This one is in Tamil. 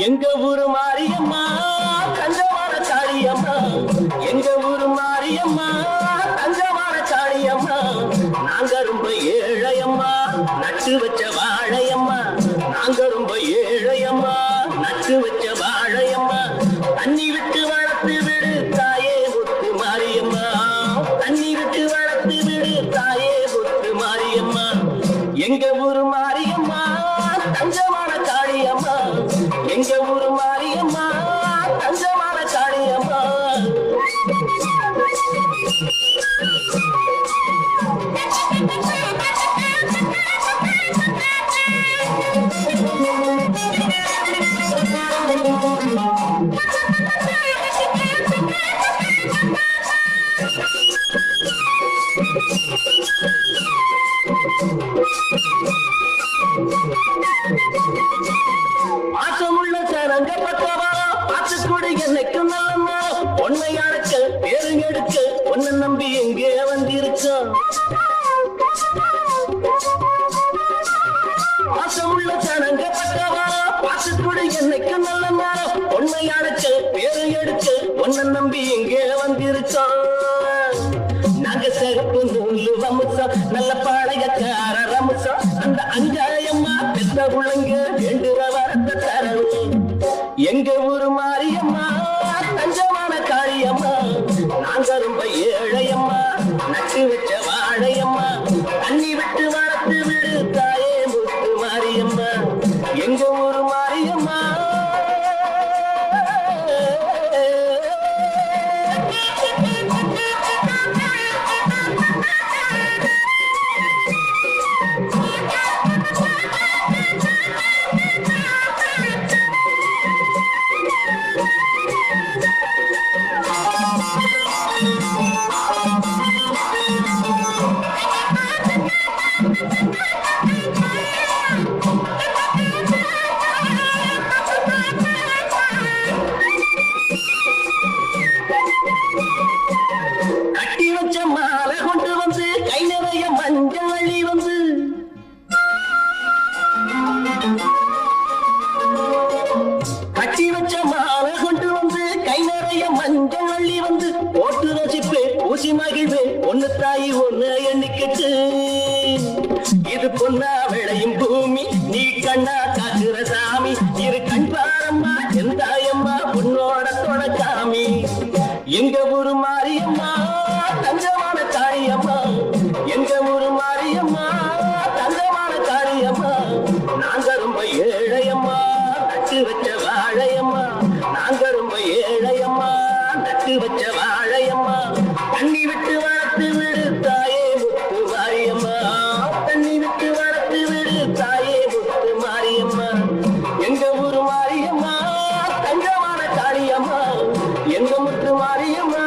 எங்க ஊரு மாரியம்மா தஞ்சமான காளியம்மா, எங்க ஊரு மாரியம்மா தஞ்சமான காளியம்மா. நாங்க ரொம்ப ஏழையம்மா நட்டு வச்ச வாழையம்மா, நாங்க ரொம்ப ஏழையம்மா நட்டு வச்ச வாழையம்மா. தண்ணி விட்டு வளர்த்து விடு தாயே முத்து மாரியம்மா, தண்ணி விட்டு வளர்த்து விடு தாயே முத்து மாரியம்மா. எங்க ஊரு மாரியம்மா தஞ்சமான காளியம்மா, எங்க ஊரு மாரியம்மா தஞ்சமான காளியம்மா. பாசமுள்ள சரங்க பக்கவா பாத்துக்கூடு என்னைக்கும் நல்ல பொன்னை அடக்க பேரு எடுக்க ஒன்ன நம்பி எங்கே வந்திருக்கோம். பாசமுள்ள சரங்க பக்கவா பாத்துக்கூடு என்னைக்கும் நல்ல பொன்னை அடக்க பேரு எடுக்க ஒன்ன நம்பி எங்கே வந்திருக்கோம். நாங்க சிறப்பு நூலு வம்சம் நல்ல பாளையக்கார ரம்சம், அந்த அஞ்சாயம்மா பெத்த உலங்க வேண்டுற வரத்த தரணும். எங்க ஊரு மாரியம்மா தஞ்சமான காளியம்மா, நாங்க ரொம்ப ஏழையம்மா நட்டு வச்ச வாழையம்மா. தண்ணி விட்டு வளர்த்து விடு தாயே முத்து மாரியம்மா, எங்க ஊரு மாரியம்மா. கட்டி வச்ச மாலை கொண்டு வந்து கை நிறைய மஞ்சள் அள்ளி வந்து, கட்டி வச்ச மாலை கொண்டு வந்து கை நிறைய மஞ்சள் அள்ளி வந்து, போட்டு ரசிப்பேன் ஊசி மகிழ்வேன் ஒன்னு தாயி ஒன்னு எண்ணிக்கிட்டு. இது பொன்னா விளையும் பூமி நீ கண்ணா காக்குற சாமி, இரு கண் பாரம்மா என் தாயம்மா உன்னோட தொடக்காமி. எங்க ஊரு மாரியம்மா தஞ்சமான காளியம்மா, எங்க ஊரு மாரியம்மா தஞ்சமான காளியம்மா. நாங்க ரொம்ப ஏழையம்மா நட்டு வச்ச வாழையம்மா, நாங்க ரொம்ப ஏழையம்மா நட்டு வச்ச வாழையம்மா. தண்ணி விட்டு வளர்த்து விடு தாயே முத்து மாரியம்மா, தண்ணி விட்டு வளர்த்து விடு தாயே முத்து மாரியம்மா. எங்க ஊரு மாரியம்மா தஞ்சமான காளியம்மா, எங்க முத்து மாரியம்மா.